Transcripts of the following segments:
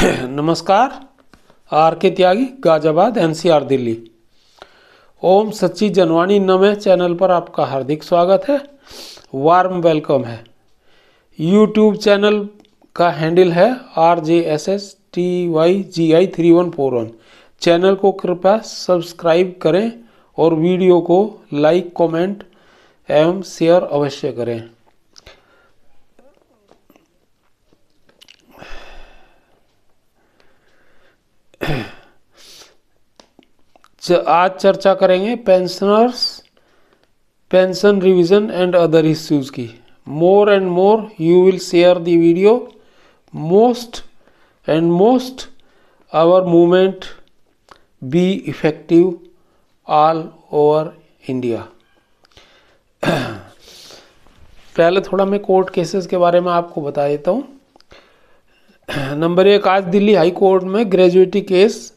नमस्कार। आर के त्यागी, गाजियाबाद, एनसीआर, दिल्ली। ओम सच्ची जनवाणी नमे चैनल पर आपका हार्दिक स्वागत है, वार्म वेलकम है। यूट्यूब चैनल का हैंडल है RJSSTYGI3141। चैनल को कृपया सब्सक्राइब करें और वीडियो को लाइक, कमेंट एवं शेयर अवश्य करें। आज चर्चा करेंगे pension revision and other issues की। More and more you will share the video, most our movement be effective all over India. पहले थोड़ा मैं कोर्ट केसेस के बारे में आपको बता देता हूँ। नंबर 1, आज दिल्ली हाई कोर्ट में ग्रेजुएटी केस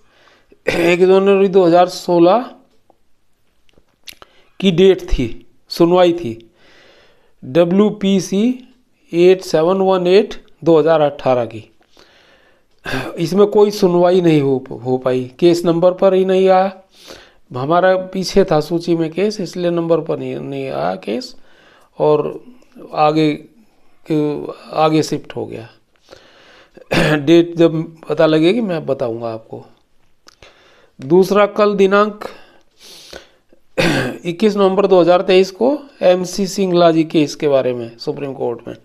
1 जनवरी 2016 की डेट थी, सुनवाई थी। WPC 8718 2018 की। इसमें कोई सुनवाई नहीं हो पाई, केस नंबर पर ही नहीं आया। हमारा पीछे था सूची में केस, इसलिए नंबर पर नहीं आया केस और आगे शिफ्ट हो गया। डेट जब पता लगेगी मैं बताऊंगा आपको। दूसरा, कल दिनांक 21 नवंबर 2023 को MC सिंगला जी केस के बारे में सुप्रीम कोर्ट में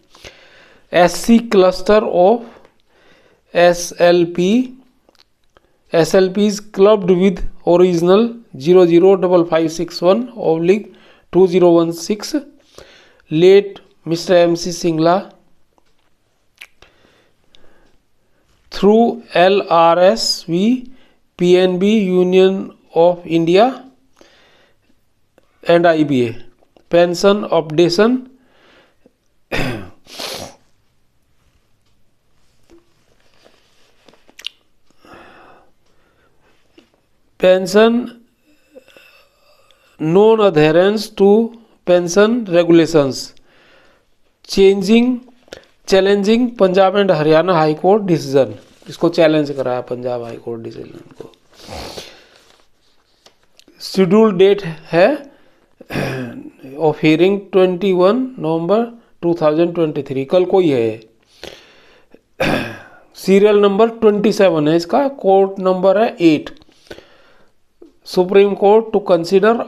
SC cluster of SLPs clubbed with original 005561/2016 late mister MC Singla through LRSV PNB Union of India and IBA pension updation pension non-adherence to pension regulations challenging Punjab and Haryana high court decision. इसको challenge कराया Punjab high court decision को। Schedule date है of hearing 21 नवंबर 2023, कल को ही है। Serial number 27 है इसका, court number है 8। Supreme court to consider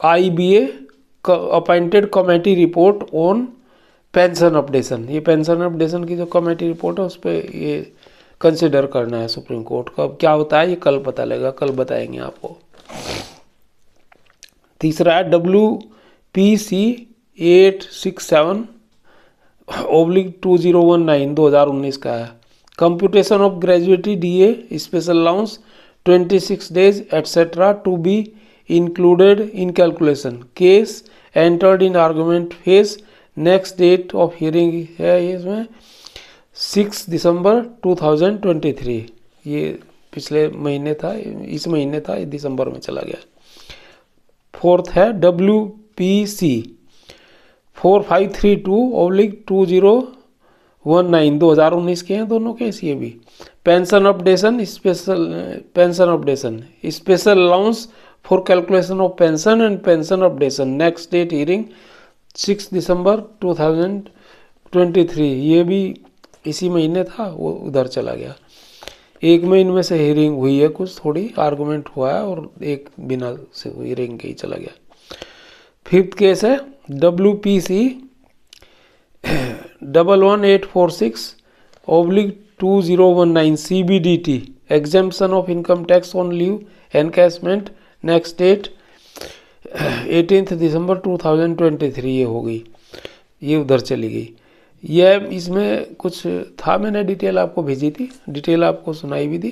IBA appointed committee report on pension updation. ये पेंशन अपडेशन की जो कमेटी रिपोर्ट है उस पर ये कंसिडर करना है सुप्रीम कोर्ट का। अब क्या होता है ये कल पता लगेगा, कल बताएंगे आपको। तीसरा है WPC 867/2019 2019 का है। Computation of gratuity DA special allowance 26 days etcetera to be included in calculation. Case entered in argument phase. Next date of hearing है इसमें 6 दिसंबर 2023। ये पिछले महीने था, इस महीने था, दिसंबर में चला गया। फोर्थ है WPC 4532/2019 2019 के हैं दोनों केस। ये भी pension updation special allowance for calculation of pension and pension updation. Next date hearing 6 December 2023। ये भी इसी महीने था, वो उधर चला गया। एक में इनमें से हियरिंग हुई है, कुछ थोड़ी आर्गुमेंट हुआ है और एक बिना से हियरिंग के ही चला गया। फिफ्थ केस है WPC 11846/2019 CBDT exemption of income tax on leave encashment. Next date 18 December 2023। ये हो गई, ये उधर चली गई। यह इसमें कुछ था, मैंने डिटेल आपको भेजी थी, डिटेल आपको सुनाई भी थी।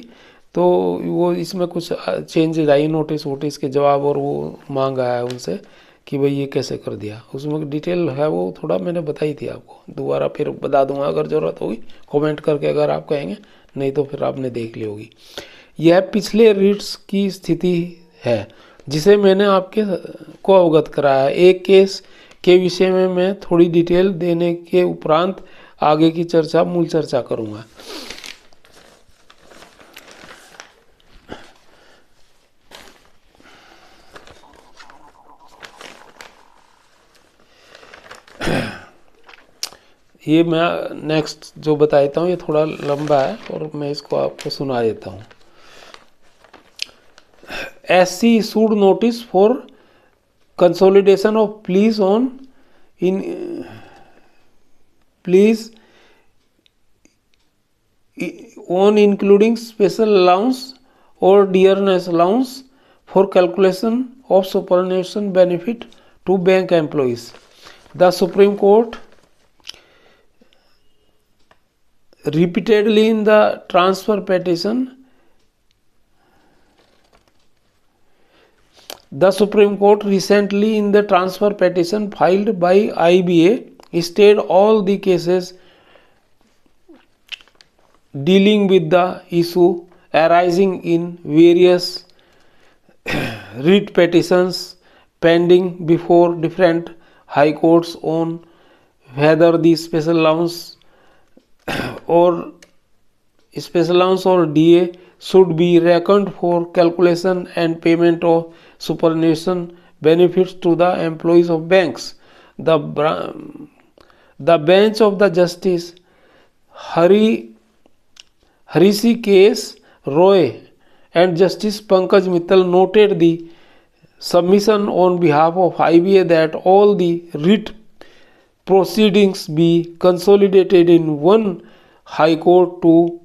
तो वो इसमें कुछ चेंजेज आई, नोटिस के जवाब, और वो मांग आया उनसे कि भाई ये कैसे कर दिया। उसमें डिटेल है, वो थोड़ा मैंने बताई थी आपको, दोबारा फिर बता दूंगा अगर ज़रूरत होगी, कमेंट करके अगर आप कहेंगे, नहीं तो फिर आपने देख ली होगी। यह पिछले रीट्स की स्थिति है जिसे मैंने आपके को अवगत कराया। एक केस के विषय में मैं थोड़ी डिटेल देने के उपरांत आगे की चर्चा, मूल चर्चा करूंगा। ये मैं नेक्स्ट जो बताता हूँ ये थोड़ा लंबा है और मैं इसको आपको सुना देता हूँ। SC issued notice for consolidation of pleas on including special allowance or dearness allowance for calculation of superannuation benefit to bank employees. The Supreme Court repeatedly in the transfer petition The Supreme Court recently in the transfer petition filed by IBA stayed all the cases dealing with the issue arising in various writ petitions pending before different high courts on whether the special allowance or DA should be reckoned for calculation and payment of superannuation benefits to the employees of banks. The bench of the Justice Harishi K.S. Roy and Justice Pankaj Mittal noted the submission on behalf of IBA that all the writ proceedings be consolidated in one high court to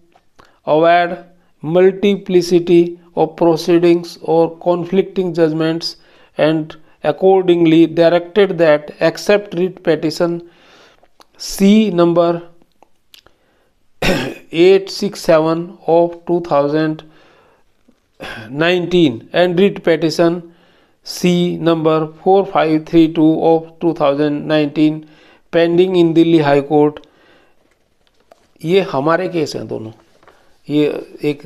avoid multiplicity of proceedings or conflicting judgments, and accordingly directed that except writ petition C number 867 of 2019 and writ petition C number 4532 of 2019 pending in Delhi high court. ये हमारे case हैं दोनों, ये एक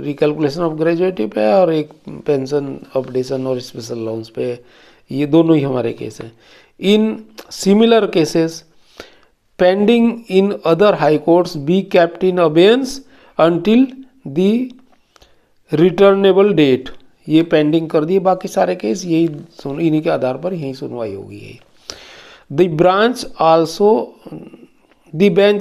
recalculation of gratuity पे और एक pension updation और स्पेशल अलाउंस पे, ये दोनों ही हमारे केस हैं। In similar cases pending in other high courts be kept in abeyance until the returnable date, ये पेंडिंग कर दिए बाकी सारे केस, यही इन्हीं के आधार पर यही सुनवाई होगी। यही The bench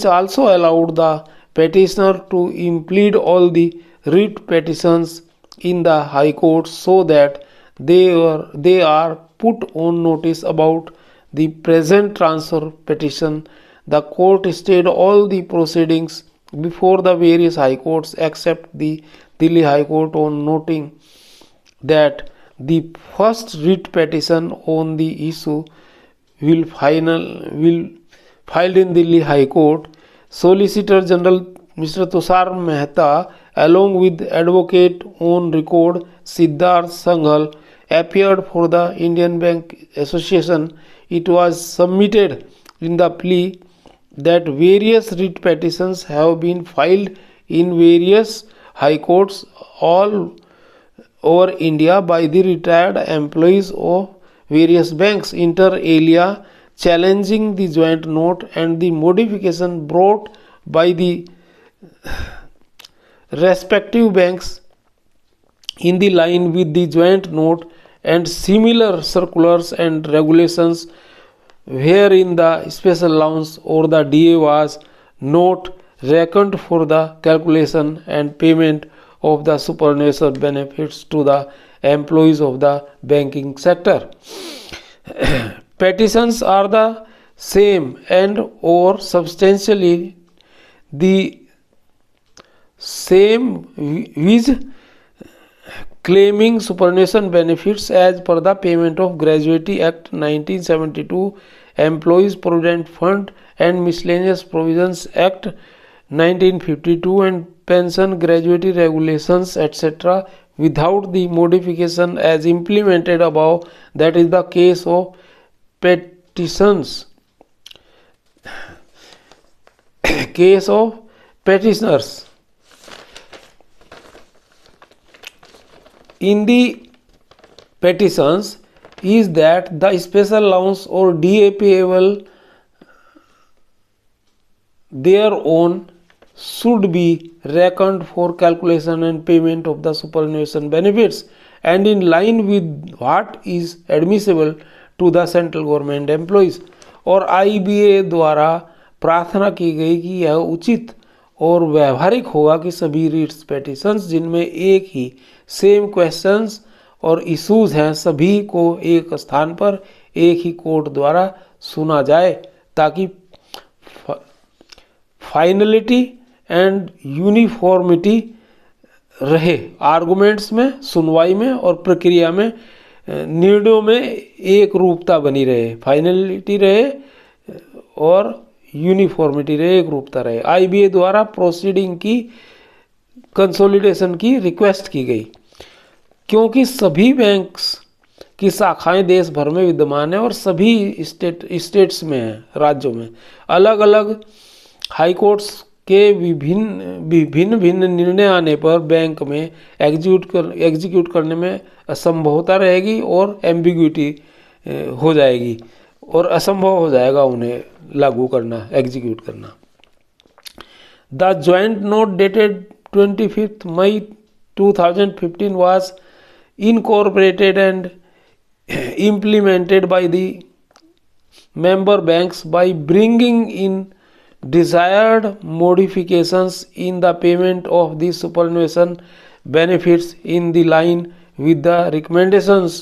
also allowed the petitioner to implead all the writ petitions in the High Court so that they are put on notice about the present transfer petition. The court stayed all the proceedings before the various High Courts except the Delhi High Court on noting that the first writ petition on the issue will filed in Delhi High Court. Solicitor General Mr. Tushar Mehta along with advocate on record Siddharth Sanghal appeared for the Indian Bank Association. It was submitted in the plea that various writ petitions have been filed in various high courts all over India by the retired employees of various banks inter alia challenging the joint note and the modification brought by the respective banks in the line with the joint note and similar circulars and regulations wherein the special allowance or the DA was not reckoned for the calculation and payment of the superannuation benefits to the employees of the banking sector. Petitions are the same and or substantially the same with claiming superannuation benefits as per the Payment of Gratuity Act 1972, Employees Provident Fund and Miscellaneous Provisions Act 1952 and Pension Gratuity Regulations etc. without the modification as implemented above. That is the case of petitions. Case of petitioners. In the petitions is that the special allowance or DA payable thereon should be reckoned for calculation and payment of the superannuation benefits and in line with what is admissible to the central government employees. और IBA द्वारा प्रार्थना की गई कि यह उचित और व्यवहारिक होगा कि सभी रिट्स पेटिशंस जिनमें एक ही सेम क्वेश्चंस और इश्यूज हैं सभी को एक स्थान पर एक ही कोर्ट द्वारा सुना जाए ताकि फाइनलिटी एंड यूनिफॉर्मिटी रहे आर्गुमेंट्स में, सुनवाई में और प्रक्रिया में, निर्णयों में एक रूपता बनी रहे, फाइनलिटी रहे और यूनिफॉर्मिटी रहे, एक रूपता रहे। आईबीए द्वारा प्रोसीडिंग की कंसोलिडेशन की रिक्वेस्ट की गई क्योंकि सभी बैंक्स की शाखाएं देश भर में विद्यमान है और सभी स्टेट्स में हैं, राज्यों में। अलग अलग हाई कोर्ट्स के विभिन्न निर्णय आने पर बैंक में एग्जीक्यूट करने में असंभवता रहेगी और एम्बिग्यूटी हो जाएगी और असंभव हो जाएगा उन्हें लागू करना, एग्जीक्यूट करना। The joint note dated 25 May 2015 was incorporated and implemented by the member banks by bringing in desired modifications in the payment of the superannuation benefits in the line with the recommendations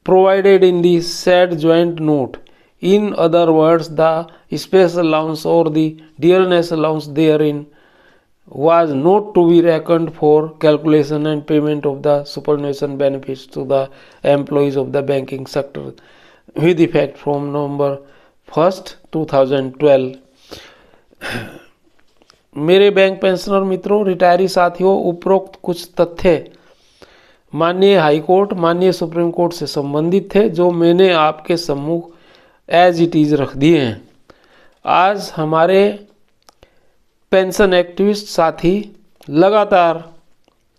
provided in the said joint note. In other words, the special allowance or the dearness allowance therein was not to be reckoned for calculation and payment of the superannuation benefits to the employees of the banking sector with effect from November 1st 2012। मेरे bank pensioner मित्रों, retiree साथियों, उपरोक्त कुछ तथ्य माननीय high court, माननीय supreme court से संबंधित थे जो मैंने आपके सम्मुख एज इट इज रख दिए हैं। आज हमारे पेंशन एक्टिविस्ट साथी लगातार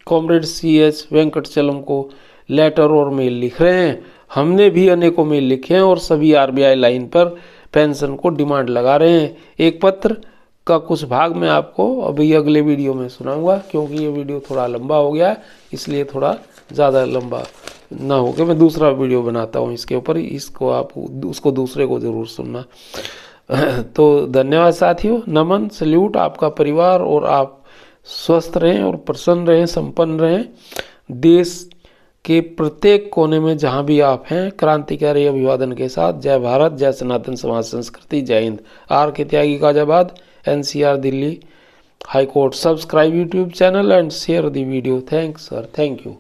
कॉमरेड CH वेंकटचलम को लेटर और मेल लिख रहे हैं। हमने भी अनेकों मेल लिखे हैं और सभी RBI लाइन पर पेंशन को डिमांड लगा रहे हैं। एक पत्र का कुछ भाग मैं आपको अभी अगले वीडियो में सुनाऊंगा क्योंकि ये वीडियो थोड़ा लंबा हो गया, इसलिए थोड़ा ज़्यादा लंबा ना हो के मैं दूसरा वीडियो बनाता हूँ इसके ऊपर, इसको आप उसको दूसरे को ज़रूर सुनना। तो धन्यवाद साथियों, नमन, सल्यूट। आपका परिवार और आप स्वस्थ रहें और प्रसन्न रहें, संपन्न रहें। देश के प्रत्येक कोने में जहाँ भी आप हैं, क्रांतिकारी अभिवादन के साथ जय भारत, जय सनातन समाज संस्कृति, जय Hind. R.K. Tyagi Ghaziabad, NCR Delhi high court. Subscribe YouTube channel and share the video. Thanks sir, thank you.